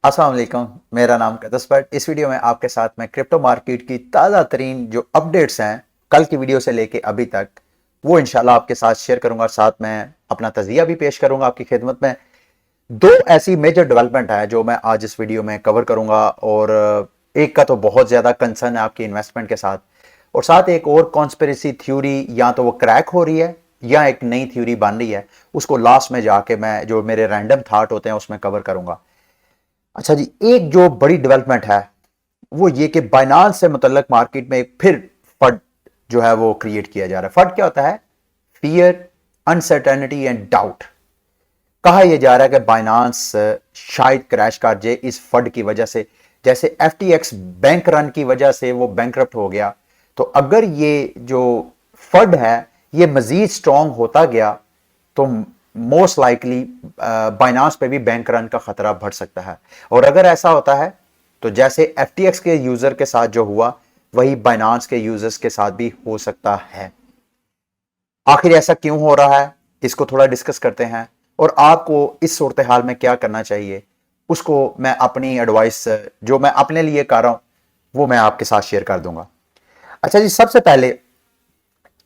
अस्सलाम वालेकुम। मेरा नाम कदस भट्ट। इस वीडियो में आपके साथ मैं क्रिप्टो मार्केट की ताज़ा तरीन जो अपडेट्स हैं कल की वीडियो से लेके अभी तक, वो इंशाल्लाह आपके साथ शेयर करूंगा और साथ में अपना तजिया भी पेश करूंगा आपकी खिदमत में। दो ऐसी मेजर डेवलपमेंट है जो मैं आज इस वीडियो में कवर करूंगा, और एक का तो बहुत ज़्यादा कंसर्न है आपकी इन्वेस्टमेंट के साथ, और साथ एक और कॉन्स्पिरेसी थ्योरी या तो वो क्रैक हो रही है या एक नई थ्योरी बन रही है, उसको लास्ट में जाके मैं जो मेरे रैंडम थाट होते हैं उसमें कवर करूंगा। अच्छा जी, एक जो बड़ी डेवलपमेंट है वो ये कि बाइनांस से मुतल्लक मार्केट में एक फिर फड जो है वो क्रिएट किया जा रहा है। फड क्या होता है? Fear, uncertainty and doubt. कहा यह जा रहा है कि बाइनांस शायद क्रैश कर जाए इस फड की वजह से। जैसे एफटीएक्स बैंक रन की वजह से वो बैंकरप्ट हो गया, तो अगर ये जो फड है ये मजीद स्ट्रांग होता गया तो मोस्ट लाइकली बाइनांस पे भी बैंक रन का खतरा बढ़ सकता है। और अगर ऐसा होता है तो जैसे एफटीएक्स के यूजर के साथ जो हुआ वही बाइनांस के यूजर्स के साथ भी हो सकता है। आखिर ऐसा क्यों हो रहा है, इसको थोड़ा डिस्कस करते हैं, और आपको इस सूरत हाल में क्या करना चाहिए उसको मैं अपनी एडवाइस जो मैं अपने लिए कर रहा हूं वो मैं आपके साथ शेयर कर दूंगा। अच्छा जी, सबसे पहले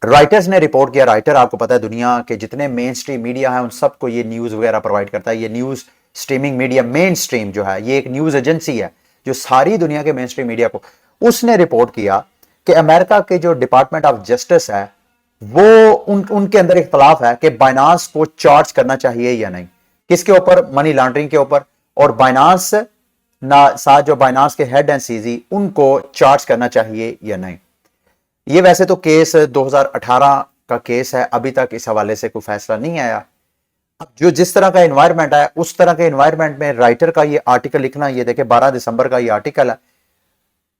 राइटर्स ने रिपोर्ट किया। राइटर आपको पता है दुनिया के जितने मेन स्ट्रीम मीडिया है उन सबको ये न्यूज वगैरह प्रोवाइड करता है। ये news streaming media main stream जो है ये एक न्यूज एजेंसी है जो सारी दुनिया के मेन स्ट्रीम मीडिया को, उसने रिपोर्ट किया कि अमेरिका के जो डिपार्टमेंट ऑफ जस्टिस है वो उनके अंदर इख्तलाफ है कि बाइनांस को चार्ज करना चाहिए या नहीं। किसके ऊपर? मनी लॉन्ड्रिंग के ऊपर। और बाइनांस ना साथ जो बाइनांस के हेड एंड सीजी उनको चार्ज करना चाहिए या नहीं। ये वैसे तो केस 2018 का केस है, अभी तक इस हवाले से कोई फैसला नहीं आया। अब जो जिस तरह का एनवायरनमेंट है उस तरह के एनवायरनमेंट में राइटर का ये आर्टिकल लिखना, ये देखे 12 दिसंबर का ये आर्टिकल है,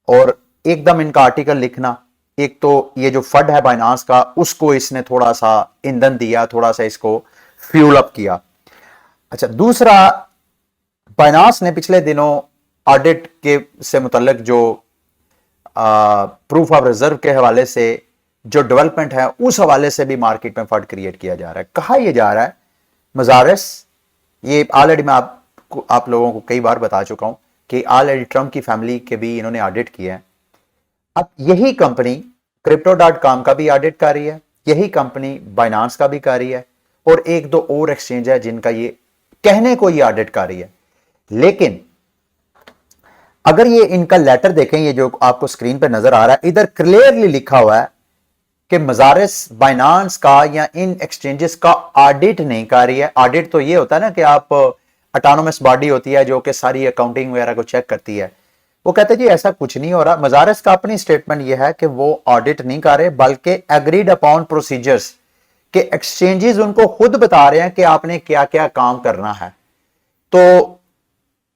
और एकदम इनका आर्टिकल लिखना, एक तो ये जो फंड है बाइनांस का उसको इसने थोड़ा सा ईंधन दिया, थोड़ा सा इसको फ्यूल अप किया। अच्छा, दूसरा, बाइनांस ने पिछले दिनों ऑडिट के से मुतल्लिक जो प्रूफ ऑफ रिजर्व के हवाले से जो डेवलपमेंट है उस हवाले से भी मार्केट में फंड क्रिएट किया जा रहा है। कहा यह जा रहा है मजारस, ये ऑलरेडी मैं आप लोगों को कई बार बता चुका हूं कि ऑलरेडी ट्रंप की फैमिली के भी इन्होंने ऑडिट किया है। अब यही कंपनी Crypto.com का भी ऑडिट कर रही है, यही कंपनी बाइनांस का भी कर रही है, और एक दो और एक्सचेंज है जिनका ये कहने को ये ऑडिट कर रही है। लेकिन अगर ये इनका लेटर देखें, ये जो आपको स्क्रीन पे नजर आ रहा है, इधर क्लियरली लिखा हुआ है कि मजारिस बाइनांस का या इन एक्सचेंजेस का ऑडिट नहीं कर रही है। ऑडिट तो ये होता है ना कि आप ऑटोनोमस बॉडी होती है जो कि सारी अकाउंटिंग वगैरह को चेक करती है। वो कहते हैं जी ऐसा कुछ नहीं हो रहा। मजारिस का अपनी स्टेटमेंट यह है कि वो ऑडिट नहीं कर रहे, बल्कि एग्रीड अपॉन प्रोसीजर्स के एक्सचेंजेस उनको खुद बता रहे हैं कि आपने क्या क्या काम करना है। तो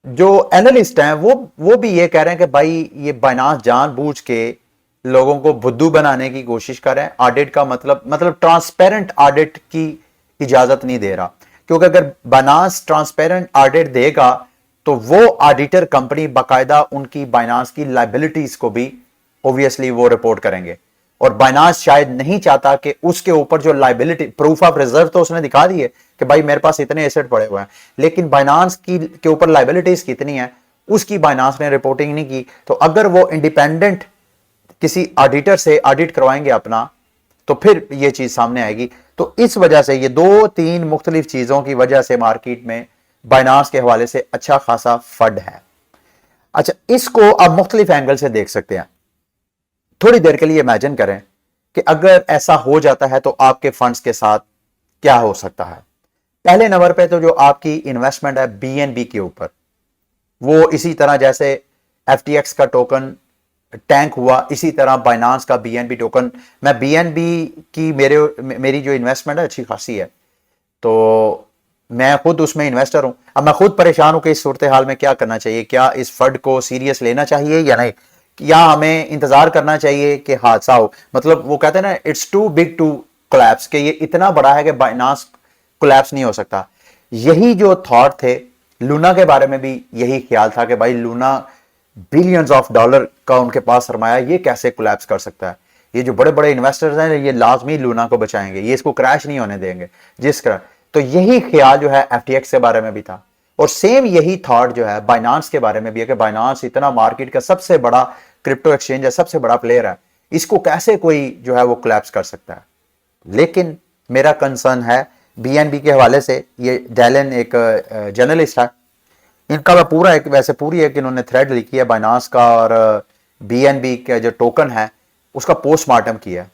जो एनालिस्ट हैं वो भी ये कह रहे हैं कि भाई ये बाइनांस जानबूझ के लोगों को बुद्धू बनाने की कोशिश कर रहे हैं। ऑडिट का मतलब ट्रांसपेरेंट ऑडिट की इजाजत नहीं दे रहा, क्योंकि अगर बाइनांस ट्रांसपेरेंट ऑडिट देगा तो वो ऑडिटर कंपनी बाकायदा उनकी बाइनांस की लाइबिलिटीज को भी ऑब्वियसली वो रिपोर्ट करेंगे, और बाइनांस शायद नहीं चाहता कि उसके ऊपर जो लाइबिलिटी, प्रूफ ऑफ रिजर्व तो उसने दिखा दी है कि भाई मेरे पास इतने एसेट पड़े हुए हैं, लेकिन बाइनांस की के ऊपर लाइबिलिटीज कितनी है उसकी बाइनांस ने रिपोर्टिंग नहीं की। तो अगर वो इंडिपेंडेंट किसी ऑडिटर से ऑडिट करवाएंगे अपना तो फिर ये चीज सामने आएगी। तो इस वजह से ये दो तीन मुख्तलिफ चीजों की वजह से मार्केट में बाइनांस के हवाले से अच्छा खासा फंड है। अच्छा, इसको अब मुख्तलिफ एंगल से देख सकते हैं। थोड़ी देर के लिए इमेजिन करें कि अगर ऐसा हो जाता है तो आपके फंड्स के साथ क्या हो सकता है। पहले नंबर पे तो जो आपकी इन्वेस्टमेंट है बीएनबी के ऊपर, वो इसी तरह जैसे एफटीएक्स का टोकन टैंक हुआ, इसी तरह बाइनांस का बीएनबी टोकन। मैं बीएनबी की मेरी जो इन्वेस्टमेंट है अच्छी खासी है, तो मैं खुद उसमें इन्वेस्टर हूं। अब मैं खुद परेशान हूं कि इस सूरत हाल में क्या करना चाहिए, क्या इस फंड को सीरियस लेना चाहिए या नहीं, या हमें इंतजार करना चाहिए कि हादसा हो। मतलब वो कहते हैं ना, it's too big to collapse, कि ये इतना बड़ा है कि बाइनांस कोलैप्स नहीं हो सकता। यही जो थॉट थे, लूना के बारे में भी यही ख्याल था कि भाई लूना बिलियंस ऑफ डॉलर का उनके पास सरमाया, ये कैसे कोलैप्स कर सकता है। ये जो बड़े बड़े इन्वेस्टर्स हैं ये लाजमी लूना को बचाएंगे, ये इसको क्रैश नहीं होने देंगे जिस तरह। तो यही ख्याल जो है एफटीएक्स के बारे में भी था, और सेम यही थॉट जो है बाइनांस के बारे में भी है कि बाइनांस इतना मार्केट का सबसे बड़ा क्रिप्टो एक्सचेंज है, सबसे बड़ा प्लेयर है, इसको कैसे कोई जो है वो कोलैप्स कर सकता है। लेकिन मेरा कंसर्न है बीएनबी के हवाले से, ये डैलन एक जर्नलिस्ट है, इनका मैं पूरा एक वैसे पूरी एक इन्होंने थ्रेड लिखी है बाइनांस का और बीएनबी का जो टोकन है उसका पोस्टमार्टम किया है।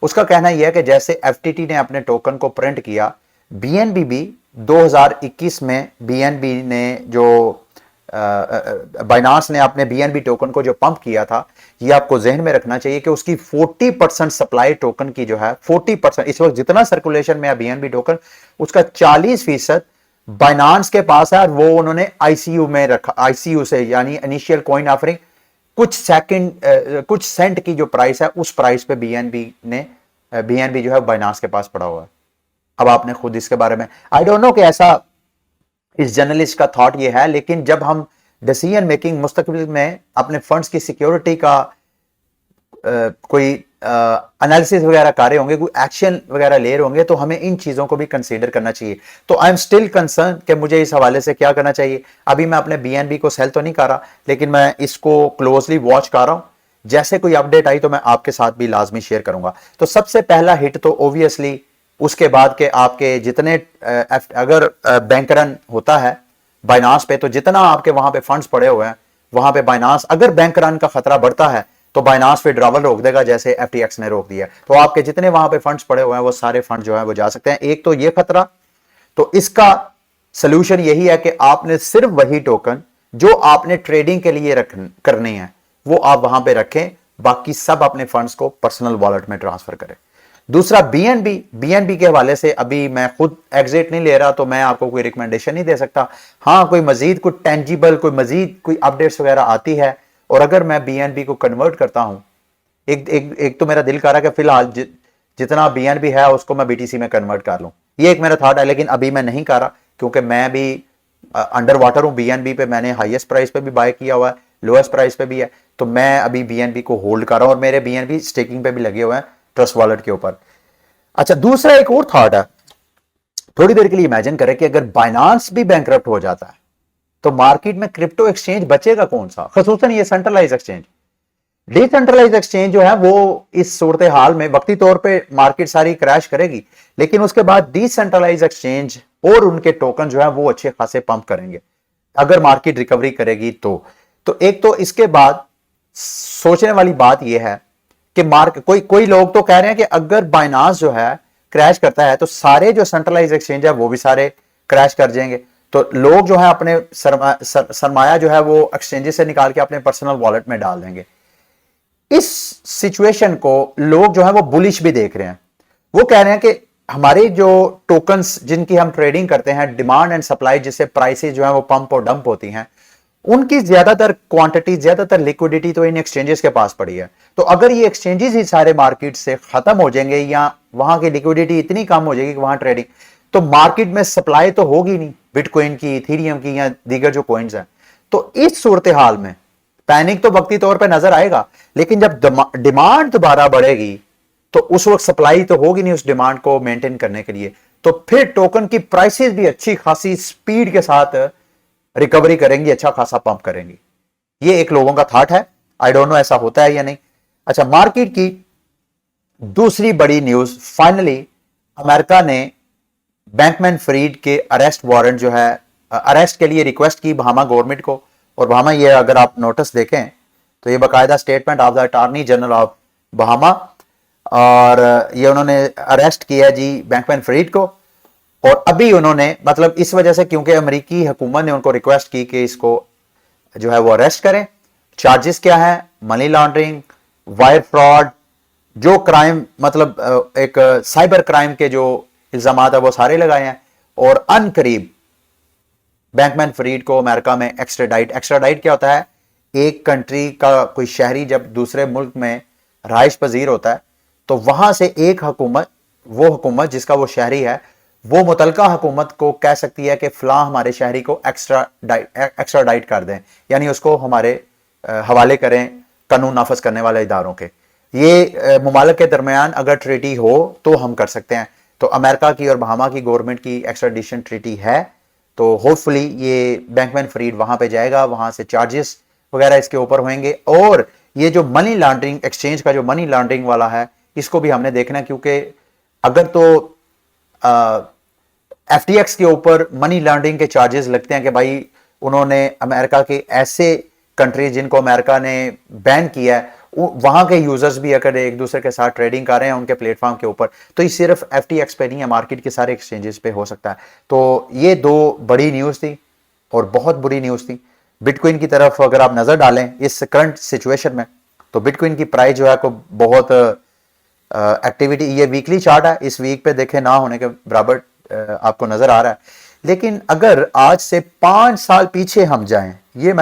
उसका कहना यह है कि जैसे एफटीटी ने अपने टोकन को प्रिंट किया, बीएनबी भी 2021 में बीएनबी ने जो बाइनांस ने अपने बीएनबी टोकन को जो पंप किया था, ये आपको जहन में रखना चाहिए कि उसकी 40% सप्लाई टोकन की जो है 40%, इस वक्त जितना सर्कुलेशन में है बीएनबी टोकन उसका 40% बाइनांस के पास है और वो उन्होंने आईसीयू में रखा, आईसीयू से यानी इनिशियल कॉइन ऑफरिंग कुछ सेंट की जो प्राइस है उस प्राइस पे बीएनबी जो है बाइनांस के पास पड़ा हुआ है। अब आपने खुद इसके बारे में, आई डोंट नो कि ऐसा इस जर्नलिस्ट का थॉट ये है, लेकिन जब हम डिसीजन मेकिंग मुस्तकबिल में अपने फंड्स की सिक्योरिटी का कोई एनालिसिस वगैरह कर रहे होंगे, कोई एक्शन वगैरह ले रहे होंगे, तो हमें इन चीजों को भी कंसीडर करना चाहिए। तो आई एम स्टिल कंसर्न कि मुझे इस हवाले से क्या करना चाहिए। अभी मैं अपने बीएनबी को सेल तो नहीं कर रहा, लेकिन मैं इसको क्लोजली वॉच कर रहा हूं, जैसे कोई अपडेट आई तो मैं आपके साथ भी लाजमी शेयर करूंगा। तो सबसे पहला हिट तो ओबियसली उसके बाद के आपके जितने अगर बैंक रन होता है बाइनांस पे, तो जितना आपके वहां पे फंड्स पड़े हुए हैं वहां पे बाइनांस, अगर बैंक रन का खतरा बढ़ता है तो बाइनांस पे विड्रॉवल रोक देगा, जैसे एफटीएक्स ने रोक दिया। तो आपके जितने वहां पे फंड्स पड़े हुए हैं वो सारे फंड जो है वो जा सकते हैं। एक तो ये खतरा, तो इसका सोल्यूशन यही है कि आपने सिर्फ वही टोकन जो आपने ट्रेडिंग के लिए करनी है वो आप वहां पे रखें, बाकी सब अपने फंड्स को पर्सनल वॉलेट में ट्रांसफर करें। दूसरा बीएनबी के हवाले से अभी मैं खुद एग्जिट नहीं ले रहा, तो मैं आपको कोई रिकमेंडेशन नहीं दे सकता। हाँ, कोई मजीद कोई टेंजिबल कोई अपडेट्स वगैरह आती है और अगर मैं बीएनबी को कन्वर्ट करता हूं, एक तो मेरा दिल कर रहा है कि फिलहाल जितना बीएनबी है उसको मैं बीटीसी में कन्वर्ट कर लूं, ये एक मेरा थॉट है, लेकिन अभी मैं नहीं कर रहा क्योंकि मैं भी अंडर वाटर हूं। बीएनबी पे मैंने हाईएस्ट प्राइस पे भी बाय किया हुआ है, लोएस्ट प्राइस पे भी है, तो मैं अभी बीएनबी को होल्ड कर रहा हूं और मेरे बीएनबी स्टेकिंग पे भी लगे हुए हैं ट्रस्ट वॉलेट के ऊपर। अच्छा, दूसरा एक और थॉट है, थोड़ी देर के लिए इमेजिन करें कि अगर बाइनांस भी बैंकरप्ट हो जाता है तो मार्केट में क्रिप्टो एक्सचेंज बचेगा कौन सा, खसूसन ये सेंट्रलाइज एक्सचेंज। डिसेंट्रलाइज एक्सचेंज जो है वो इस सूरत हाल में वक्ती तौर पे मार्केट सारी क्रैश करेगी, लेकिन उसके बाद डिसेंट्रलाइज एक्सचेंज और उनके टोकन जो है वो अच्छे खासे पंप करेंगे अगर मार्केट रिकवरी करेगी तो एक तो इसके बाद सोचने वाली बात यह है कि कोई लोग तो कह रहे हैं कि अगर बाइनांस जो है क्रैश करता है तो सारे जो सेंट्रलाइज एक्सचेंज है वो भी सारे क्रैश कर जाएंगे, तो लोग जो है अपने सरमाया जो है वो एक्सचेंजेस से निकाल के अपने पर्सनल वॉलेट में डाल देंगे। इस सिचुएशन को लोग जो है वो बुलिश भी देख रहे हैं। वो कह रहे हैं कि हमारे जो टोकन्स जिनकी हम ट्रेडिंग करते हैं, डिमांड एंड सप्लाई, जिससे प्राइसेस जो है वो पंप और डंप होती हैं, उनकी ज्यादातर क्वांटिटी, ज्यादातर लिक्विडिटी तो इन एक्सचेंजेस के पास पड़ी है। तो अगर ये एक्सचेंजेस ही सारे मार्केट से खत्म हो जाएंगे या वहां की लिक्विडिटी इतनी कम हो जाएगी कि वहां ट्रेडिंग, तो मार्केट में सप्लाई तो होगी नहीं बिटकॉइन की, इथेरियम की या दीगर जो कॉइन्स हैं। तो इस सूरत हाल में पैनिक तो वक्ती तौर पर नजर आएगा, लेकिन जब डिमांड दोबारा बढ़ेगी तो उस वक्त सप्लाई तो होगी नहीं उस डिमांड को मेंटेन करने के लिए, तो फिर टोकन की प्राइसेस भी अच्छी खासी स्पीड के साथ रिकवरी करेंगी, अच्छा खासा पंप करेंगी। ये एक लोगों का थॉट है, आई डोंट नो ऐसा होता है या नहीं। अच्छा, मार्केट की दूसरी बड़ी न्यूज, फाइनली अमेरिका ने बैंकमैन फ्रीड के अरेस्ट वारंट जो है अरेस्ट के लिए रिक्वेस्ट की बहामा गवर्नमेंट को, और बहामा, ये अगर आप नोटिस देखें तो ये बाकायदा statement of the attorney general of Bahama, और ये उन्होंने अरेस्ट किया जी बैंकमैन फ्रीड को। और अभी उन्होंने, मतलब इस वजह से क्योंकि अमेरिकी हुकूमत ने उनको रिक्वेस्ट की कि इसको जो है वो अरेस्ट करें। चार्जेस क्या है? मनी लॉन्ड्रिंग, वायर फ्रॉड, जो क्राइम, मतलब एक साइबर क्राइम के जो इल्जाम है वो सारे लगाए हैं। और अनकरीब बैंकमैन फ्रीड को अमेरिका में एक्स्ट्राडाइट क्या होता है? एक कंट्री का कोई शहरी जब दूसरे मुल्क में रहाइश पजीर होता है तो वहां से एक हुकूमत, वो हुकूमत जिसका वो शहरी है, वो मुतलका हुकूमत को कह सकती है कि फलां हमारे शहरी को एक्स्ट्राडाइट कर दें, यानी उसको हमारे हवाले करें कानून नाफज करने वाले इदारों के। ये मुमालिक के दरमियान अगर ट्रीटी हो तो हम कर सकते हैं। तो अमेरिका की और बहामा की गवर्नमेंट की एक्स्ट्राडिशन ट्रीटी है, तो होपफुली ये बैंकमैन फ्रीड वहां पे जाएगा, वहां से चार्जेस वगैरह इसके ऊपर होंगे। और ये जो मनी लॉन्ड्रिंग, एक्सचेंज का जो मनी लॉन्ड्रिंग वाला है, इसको भी हमने देखना, क्योंकि अगर तो एफटीएक्स के ऊपर मनी लॉन्ड्रिंग के चार्जेस लगते हैं कि भाई उन्होंने अमेरिका के ऐसे कंट्री जिनको अमेरिका ने बैन किया है, वहां के यूजर्स भी अगर एक दूसरे के साथ ट्रेडिंग कर रहे हैं उनके प्लेटफॉर्म के ऊपर, तो ये सिर्फ एफटीएक्स पे नहीं है, मार्केट के सारे एक्सचेंजेस पे हो सकता है। तो ये दो बड़ी न्यूज थी और बहुत बुरी न्यूज थी। बिटकॉइन की तरफ अगर आप नजर डालें इस करंट सिचुएशन में, तो बिटकॉइन की प्राइस जो है को बहुत एक्टिविटी, ये वीकली चार्ट है, इस वीक पे देखे ना होने के बराबर आपको नजर आ रहा है। लेकिन अगर आज से 5 साल पीछे हम जाएं, ये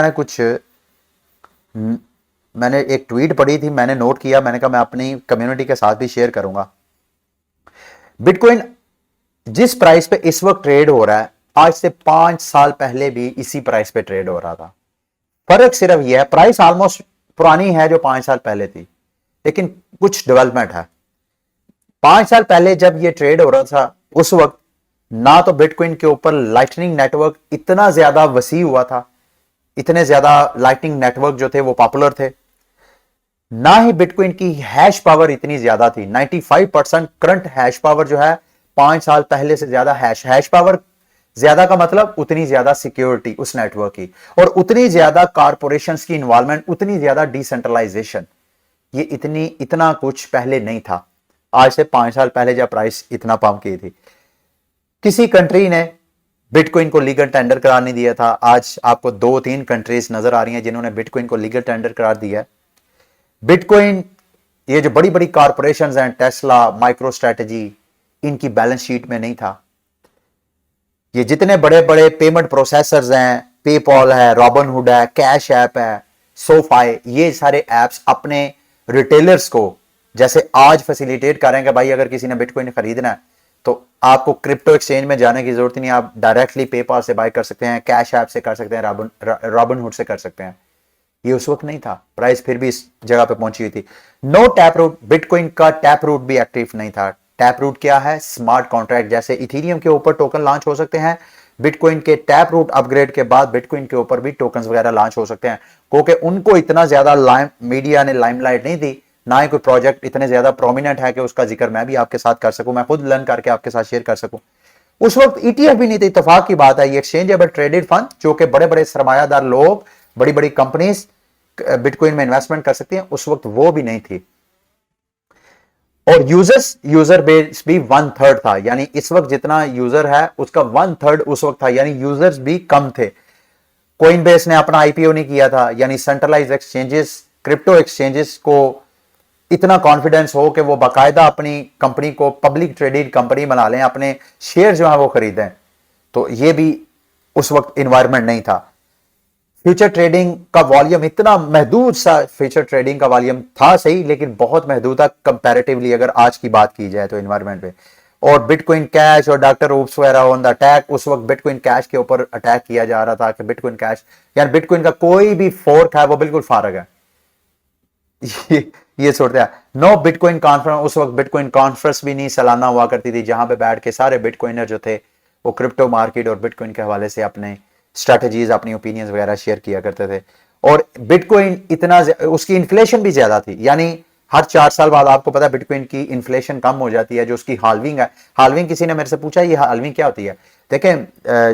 मैंने एक ट्वीट पढ़ी थी, मैंने नोट किया, मैंने कहा मैं अपनी कम्युनिटी के साथ भी शेयर करूंगा। बिटकॉइन जिस प्राइस पे इस वक्त ट्रेड हो रहा है, आज से 5 साल पहले भी इसी प्राइस पे ट्रेड हो रहा था। फर्क सिर्फ यह है, प्राइस ऑलमोस्ट पुरानी है जो 5 साल पहले थी, लेकिन कुछ डेवलपमेंट है। 5 साल पहले जब ये ट्रेड हो रहा था, उस वक्त ना तो बिटकॉइन के ऊपर लाइटनिंग नेटवर्क इतना ज्यादा वसी हुआ था, इतने ज्यादा लाइटनिंग नेटवर्क जो थे वो पॉपुलर थे, ना ही बिटकॉइन की हैश पावर इतनी ज्यादा थी। 95% करंट हैश पावर जो है 5 साल पहले से ज्यादा हैश पावर ज्यादा का मतलब उतनी ज्यादा सिक्योरिटी उस नेटवर्क की, और उतनी ज्यादा कारपोरेशंस की इन्वॉल्वमेंट, उतनी ज्यादा डिसेंट्रलाइजेशन। ये इतना कुछ पहले नहीं था, आज से 5 साल पहले जब प्राइस इतना पंप की थी। किसी कंट्री ने बिटकॉइन को लीगल टेंडर करार नहीं दिया था। आज आपको 2-3 कंट्रीज नजर आ रही हैं जिन्होंने बिटकॉइन को लीगल टेंडर करार दिया है। बिटकॉइन, ये जो बड़ी बड़ी कॉर्पोरेशंस हैं, टेस्ला, माइक्रो स्ट्रेटजी, इनकी बैलेंस शीट में नहीं था। ये जितने बड़े बड़े पेमेंट प्रोसेसर्स हैं, पेपॉल है, रॉबिनहुड है, कैश ऐप है, सोफाई, ये सारे एप्स अपने रिटेलर्स को जैसे आज फैसिलिटेट कर रहे हैं कि भाई अगर किसी ने बिटकॉइन खरीदना है तो आपको क्रिप्टो एक्सचेंज में जाने की जरूरत नहीं, आप डायरेक्टली पेपॉल से बाय कर सकते हैं, कैश ऐप से कर सकते हैं, रॉबिनहुड से कर सकते हैं। ये उस वक्त नहीं था, प्राइस फिर भी इस जगह पे पहुंची हुई थी। नो टैप रूट, बिटकॉइन का टैप रूट भी एक्टिव नहीं था। टैप रूट क्या है? स्मार्ट कॉन्ट्रैक्ट, जैसे इथेरियम के ऊपर टोकन लॉन्च हो सकते हैं, बिटकॉइन के टैप रूट अपग्रेड के बाद बिटकॉइन के ऊपर भी टोकन वगैरह लॉन्च हो सकते हैं, क्योंकि उनको इतना ज्यादा मीडिया ने लाइमलाइट नहीं दी, ना ही कोई प्रोजेक्ट इतने ज्यादा प्रोमिनेंट है कि उसका जिक्र मैं भी आपके साथ कर सकूं, मैं खुद लर्न करके आपके साथ शेयर कर सकूं। उस वक्त ईटीएफ भी नहीं थे, इत्तेफाक की बात है। ये एक्सचेंजेबल ट्रेडेड फंड जो कि बड़े बड़े सरमायादार लोग, बड़ी बड़ी कंपनीज बिटकॉइन में इन्वेस्टमेंट कर सकती हैं, उस वक्त वो भी नहीं थी। और यूजर बेस भी 1/3 था, यानी इस वक्त जितना यूजर है उसका 1/3 उस वक्त था, यानी यूजर्स भी कम थे। कोइन बेस ने अपना आईपीओ नहीं किया था, यानी सेंट्रलाइज एक्सचेंजेस, क्रिप्टो एक्सचेंजेस को इतना कॉन्फिडेंस हो कि वो बाकायदा अपनी कंपनी को पब्लिक ट्रेडेड कंपनी बना लें, अपने शेयर जो है वो खरीदें, तो ये भी उस वक्त इन्वायरमेंट नहीं था। फ्यूचर ट्रेडिंग का वॉल्यूम इतना महदूद सा, फ्यूचर ट्रेडिंग का वॉल्यूम था सही, लेकिन बहुत महदूद था कंपैरेटिवली अगर आज की बात की जाए तो इन्वायरमेंट में। और बिटकॉइन कैश और डॉक्टर ओप्स वगैरह ऑन द अटैक, उस वक्त बिटकॉइन कैश के ऊपर अटैक किया जा रहा था कि बिटकॉइन कैश, यानी बिटकॉइन का कोई भी फोर्क है वो बिल्कुल फारग है। ये सोचते हैं। नो बिटकॉइन कॉन्फ्रेंस, उस वक्त बिटकॉइन कॉन्फ्रेंस भी नहीं सालाना हुआ करती थी, जहां पे बैठ के सारे बिटकॉइनर जो थे वो क्रिप्टो मार्केट और बिटकॉइन के हवाले से अपने स्ट्रेटजीज, अपनी ओपिनियंस वगैरह शेयर किया करते थे। और बिटकॉइन इतना, उसकी इन्फ्लेशन भी ज्यादा थी, यानी हर 4 साल बाद आपको पता है बिटकॉइन की इन्फ्लेशन कम हो जाती है, जो उसकी हाल्विंग है। हाल्विंग, किसी ने मेरे से पूछा ये हाल्विंग क्या होती है? देखें,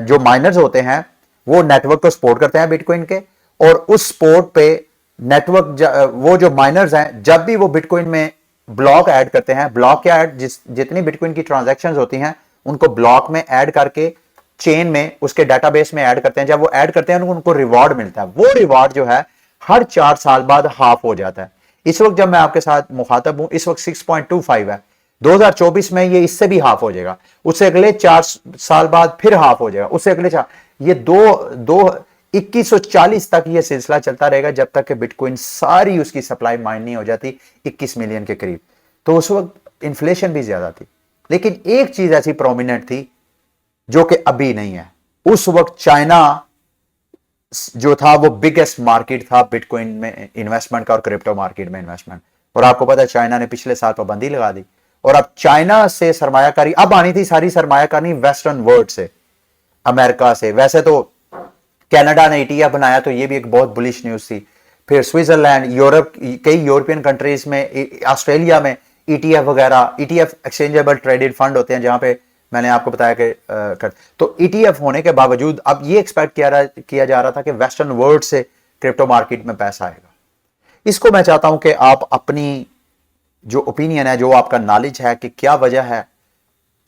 जो माइनर्स होते हैं वो नेटवर्क को सपोर्ट करते हैं बिटकॉइन के, और उस सपोर्ट पे नेटवर्क, वो जो माइनर्स हैं जब भी वो बिटकॉइन में ब्लॉक ऐड करते हैं, ब्लॉक क्या ऐड, जितनी बिटकॉइन की ट्रांजैक्शंस होती हैं उनको ब्लॉक में ऐड करके चेन में, उसके डेटाबेस में ऐड करते हैं। जब वो ऐड करते हैं उनको रिवॉर्ड मिलता है, वो रिवॉर्ड जो है हर 4 साल बाद हाफ हो जाता है। इस वक्त जब मैं आपके साथ मुखातब हूं, इस वक्त 6.25 है, 2024 में ये इससे भी हाफ हो जाएगा, उससे अगले 4 साल बाद फिर हाफ हो जाएगा, उससे अगले 4, ये 2140 तक ये सिलसिला चलता रहेगा, जब तक कि बिटकॉइन सारी उसकी सप्लाई माइन नहीं हो जाती 21 मिलियन के करीब। तो उस वक्त इन्फ्लेशन भी ज्यादा थी, लेकिन एक चीज ऐसी प्रोमिनेंट थी जो कि अभी नहीं है। उस वक्त चाइना जो था वो बिगेस्ट मार्केट था बिटकॉइन में इन्वेस्टमेंट का और क्रिप्टो मार्केट में इन्वेस्टमेंट। और आपको पता है चाइना ने पिछले साल पाबंदी लगा दी, और अब चाइना से सरमायाकारी अब आनी थी, सारी सरमायाकारी वेस्टर्न वर्ल्ड से। अमेरिका से। वैसे तो कनाडा ने ईटीएफ बनाया तो ये भी एक बहुत बुलिश न्यूज थी। फिर स्विट्जरलैंड, यूरोप, कई यूरोपियन कंट्रीज में, ऑस्ट्रेलिया में ईटीएफ वगैरह, ईटीएफ एक्सचेंजेबल ट्रेडेड फंड होते हैं जहां पे मैंने आपको बताया कि तो ईटीएफ होने के बावजूद अब ये एक्सपेक्ट किया जा रहा था कि वेस्टर्न वर्ल्ड से क्रिप्टो मार्केट में पैसा आएगा। इसको मैं चाहता हूं कि आप अपनी जो ओपिनियन है, जो आपका नॉलेज है कि क्या वजह है,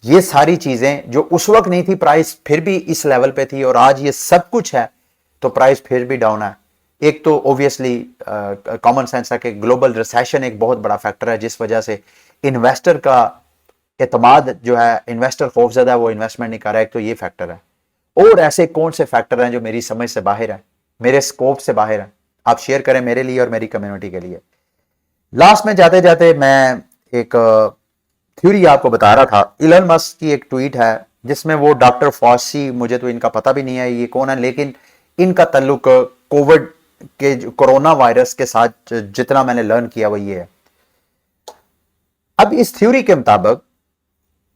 ये सारी चीजें जो उस वक्त नहीं थी, प्राइस फिर भी इस लेवल पे थी, और आज ये सब कुछ है तो प्राइस फिर भी डाउन है। एक तो ऑब्वियसली कॉमन सेंस है कि ग्लोबल रिसेशन एक बहुत बड़ा फैक्टर है जिस वजह से इन्वेस्टर का एतमाद जो है, इन्वेस्टर खौफजदा है, वो इन्वेस्टमेंट नहीं कर रहा है। एक तो ये फैक्टर है, और ऐसे कौन से फैक्टर हैं जो मेरी समझ से बाहर है, मेरे स्कोप से बाहर है, आप शेयर करें मेरे लिए और मेरी कम्युनिटी के लिए। लास्ट में जाते जाते मैं एक थ्योरी आपको बता रहा था। इलन मस्क की एक ट्वीट है जिसमें वो डॉक्टर फॉसी, मुझे तो इनका पता भी नहीं है ये कौन है, लेकिन इनका ताल्लुक कोविड के कोरोना वायरस के साथ जितना मैंने लर्न किया वो ये है। अब इस थ्योरी के मुताबिक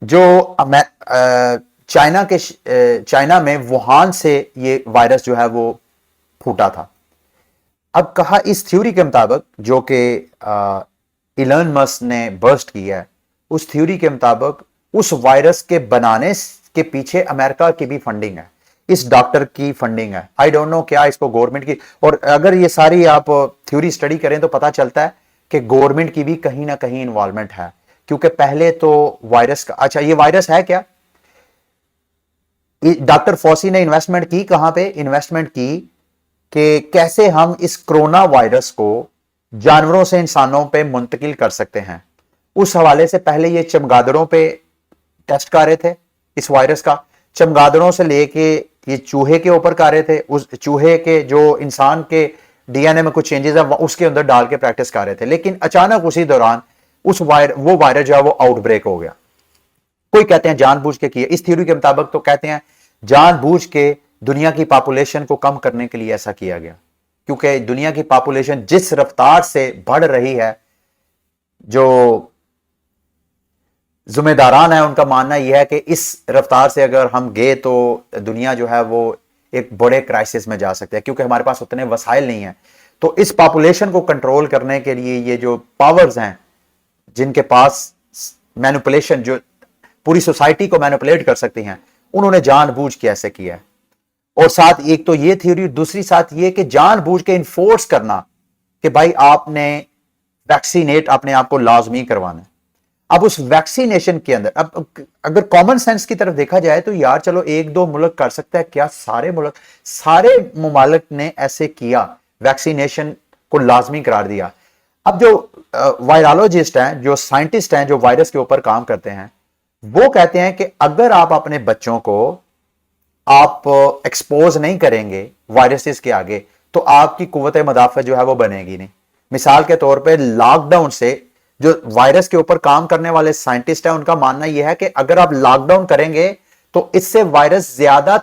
जो चाइना में वुहान से ये वायरस जो है वो फूटा था। अब कहा इस थ्योरी के मुताबिक जो कि इलन मस्क ने बर्स्ट किया है, उस थ्योरी के मुताबिक उस वायरस के बनाने के पीछे अमेरिका की भी फंडिंग है, इस डॉक्टर की फंडिंग है। आई डोंट नो क्या इसको गवर्नमेंट की, और अगर ये सारी आप थ्योरी स्टडी करें तो पता चलता है कि गवर्नमेंट की भी कहीं ना कहीं इन्वॉल्वमेंट है। क्योंकि पहले तो वायरस का, अच्छा ये वायरस है क्या, डॉक्टर फॉसी ने इन्वेस्टमेंट की कहां पे, इन्वेस्टमेंट की कि कैसे हम इस कोरोना वायरस को जानवरों से इंसानों पे मुंतकिल कर सकते हैं। उस हवाले से पहले ये चमगादड़ों पे टेस्ट कर रहे थे इस वायरस का, चमगादड़ों से लेके ये चूहे के ऊपर कर रहे थे, उस चूहे के जो इंसान के डीएनए में कुछ चेंजेस है उसके अंदर डाल के प्रैक्टिस कर रहे थे। लेकिन अचानक उसी दौरान वो वायरस जो है वो आउटब्रेक हो गया। कोई कहते हैं जानबूझ के किया, इस थ्योरी के मुताबिक तो कहते हैं जानबूझ के दुनिया की पॉपुलेशन को कम करने के लिए ऐसा किया गया, क्योंकि दुनिया की पॉपुलेशन जिस रफ्तार से बढ़ रही है, जो जिम्मेदारान है उनका मानना यह है कि इस रफ्तार से अगर हम गए तो दुनिया जो है वो एक बड़े क्राइसिस में जा सकते हैं, क्योंकि हमारे पास उतने वसाइल नहीं है। तो इस पॉपुलेशन को कंट्रोल करने के लिए ये जो पावर्स हैं जिनके पास मैनिपुलेशन, जो पूरी सोसाइटी को मैनिपुलेट कर सकती हैं, उन्होंने जानबूझ के ऐसे किया है। और साथ एक तो ये थ्योरी, दूसरी साथ ये कि जानबूझ के इन्फोर्स करना कि भाई आपने वैक्सीनेट अपने आप को लाजमी करवाना है। अब उस वैक्सीनेशन के अंदर, अब अगर कॉमन सेंस की तरफ देखा जाए तो यार चलो एक दो मुल्क कर सकता है, क्या सारे मुल्क, सारे ममालिक ने ऐसे किया, वैक्सीनेशन को लाजमी करार दिया। अब जो वायरोलॉजिस्ट हैं, जो साइंटिस्ट हैं, जो वायरस के ऊपर काम करते हैं, वो कहते हैं कि अगर आप अपने बच्चों को आप एक्सपोज नहीं करेंगे वायरसेस के आगे तो आपकी कुव्वत मदाफत जो है वो बनेगी नहीं। मिसाल के तौर पे लॉकडाउन से, जो वायरस के ऊपर काम करने वाले साइंटिस्ट हैं उनका मानना यह है कि अगर आप लॉकडाउन करेंगे तो इससे वायरस ज्यादा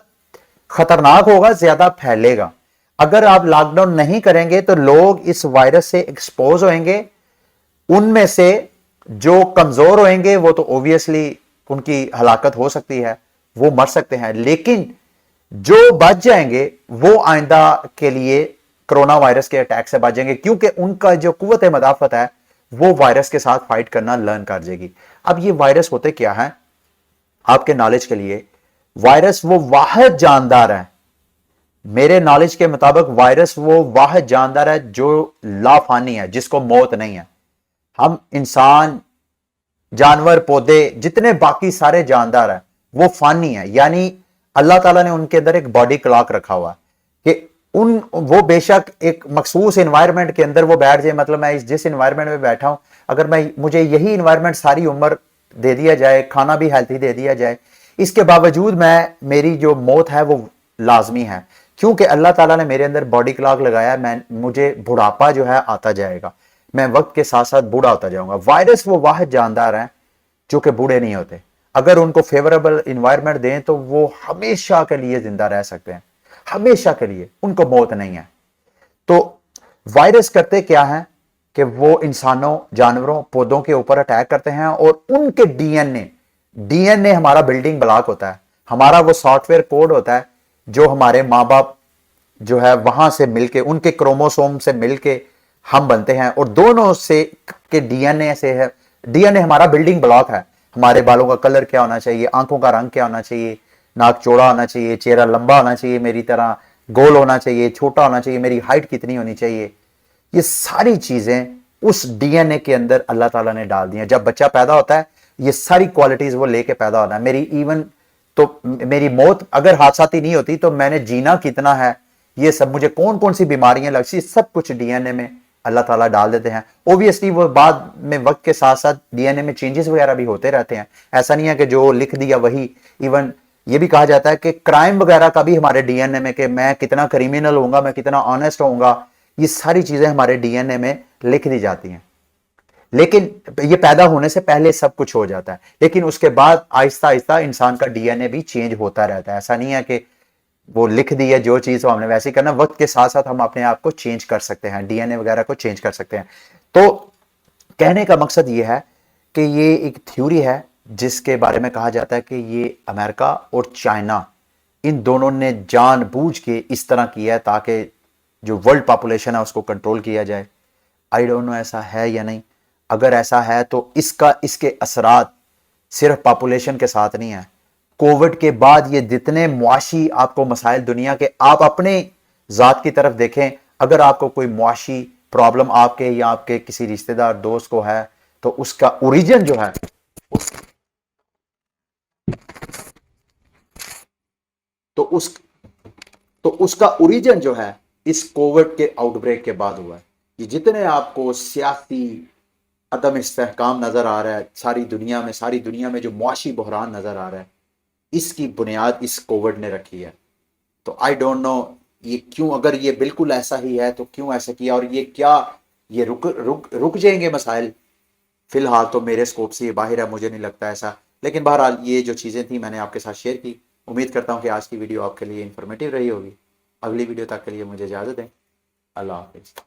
खतरनाक होगा, ज्यादा फैलेगा। अगर आप लॉकडाउन नहीं करेंगे तो लोग इस वायरस से एक्सपोज होंगे, उनमें से जो कमजोर होंगे वो तो ऑब्वियसली उनकी हलाकत हो सकती है, वो मर सकते हैं, लेकिन जो बच जाएंगे वो आइंदा के लिए कोरोना वायरस के अटैक से बचेंगे, क्योंकि उनका जो कुव्वत मदाफत है वो वायरस के साथ फाइट करना लर्न कर जाएगी। अब ये वायरस होते क्या है आपके नॉलेज के लिए, वायरस वो वाहिद जानदार है, मेरे नॉलेज के मुताबिक वायरस वो वाहिद जानदार है जो लाफानी है, जिसको मौत नहीं है। हम इंसान, जानवर, पौधे, जितने बाकी सारे जानदार हैं वो फानी है, यानी अल्लाह ताला ने उनके अंदर एक बॉडी क्लॉक रखा हुआ कि वो बेशक एक मखसूस एनवायरनमेंट के अंदर वो बैठ जाए, मतलब मैं जिस एनवायरनमेंट में बैठा हूं, अगर मुझे यही एनवायरनमेंट सारी उम्र दे दिया जाए, खाना भी हेल्थी दे दिया जाए, इसके बावजूद मेरी जो मौत है वो लाजमी है, क्योंकि अल्लाह ताला ने मेरे अंदर बॉडी क्लॉक लगाया। मुझे बुढ़ापा जो है आता जाएगा, मैं वक्त के साथ साथ बूढ़ा होता जाऊंगा। वायरस वो वाहिद जानदार हैं जो कि बूढ़े नहीं होते, अगर उनको फेवरेबल इन्वायरमेंट दें तो वो हमेशा के लिए जिंदा रह सकते हैं, हमेशा के लिए, उनको मौत नहीं है। तो वायरस करते क्या है कि वो इंसानों, जानवरों, पौधों के ऊपर अटैक करते हैं और उनके डीएनए हमारा बिल्डिंग ब्लॉक होता है, हमारा वो सॉफ्टवेयर कोड होता है जो हमारे माँ बाप जो है वहां से मिलके, उनके क्रोमोसोम से मिलके हम बनते हैं, और दोनों से के डीएनए से है। डीएनए हमारा बिल्डिंग ब्लॉक है। हमारे बालों का कलर क्या होना चाहिए, आंखों का रंग क्या होना चाहिए, नाक चौड़ा होना चाहिए, चेहरा लंबा होना चाहिए मेरी तरह, गोल होना चाहिए, छोटा होना चाहिए, मेरी हाइट कितनी होनी चाहिए, ये सारी चीजें उस डीएनए के अंदर अल्लाह ताला ने डाल दी हैं। जब बच्चा पैदा होता है ये सारी क्वालिटीज वो लेके पैदा होना है। मेरी इवन तो मेरी मौत अगर हादसाती नहीं होती तो मैंने जीना कितना है, ये सब, मुझे कौन कौन सी बीमारियां लगती, सब कुछ डीएनए में अल्लाह ताला डाल देते हैं। ओबियसली वो बाद में वक्त के साथ साथ डीएनए में चेंजेस वगैरह भी होते रहते हैं। ऐसा नहीं है कि जो लिख दिया वही। इवन ये भी कहा जाता है कि क्राइम वगैरह का भी हमारे डीएनए में, कि मैं कितना क्रिमिनल होऊंगा, मैं कितना ऑनेस्ट होऊंगा, ये सारी चीजें हमारे डीएनए में लिख दी जाती हैं। लेकिन ये पैदा होने से पहले सब कुछ हो जाता है, लेकिन उसके बाद आहिस्ता आहिस्ता इंसान का डीएनए भी चेंज होता रहता है। ऐसा नहीं है कि वो लिख दी है जो चीज, वो हमने वैसे ही करना। वक्त के साथ साथ हम अपने आप को चेंज कर सकते हैं, डीएनए वगैरह को चेंज कर सकते हैं। तो कहने का मकसद ये है कि ये एक थ्योरी है जिसके बारे में कहा जाता है कि ये अमेरिका और चाइना, इन दोनों ने जानबूझ के इस तरह किया है ताकि जो वर्ल्ड पॉपुलेशन है उसको कंट्रोल किया जाए। आई डोंट नो ऐसा है या नहीं। अगर ऐसा है तो इसके असरात सिर्फ पॉपुलेशन के साथ नहीं है। कोविड के बाद ये जितने मुआशी आपको मसाइल दुनिया के, आप अपने जात की तरफ देखें, अगर आपको कोई मुआशी प्रॉब्लम आपके या आपके किसी रिश्तेदार दोस्त को है तो उसका ओरिजिन जो है उस, तो उस तो उसका ओरिजिन जो है इस कोविड के आउटब्रेक के बाद हुआ है। ये जितने आपको सियासी अदम इस्तेहकाम नजर आ रहा है सारी दुनिया में जो मुआशी बहरान नजर आ रहा है, इसकी बुनियाद इस कोविड ने रखी है। तो आई डोंट नो ये क्यों, अगर ये बिल्कुल ऐसा ही है तो क्यों ऐसा किया, और ये क्या ये रुक जाएंगे मसाइल? फिलहाल तो मेरे स्कोप से ये बाहर है, मुझे नहीं लगता ऐसा। लेकिन बहरहाल ये जो चीज़ें थी मैंने आपके साथ शेयर की। उम्मीद करता हूँ कि आज की वीडियो आपके लिए इन्फॉर्मेटिव रही होगी। अगली वीडियो तक के लिए मुझे इजाज़त दें। अल्लाह हाफिज़।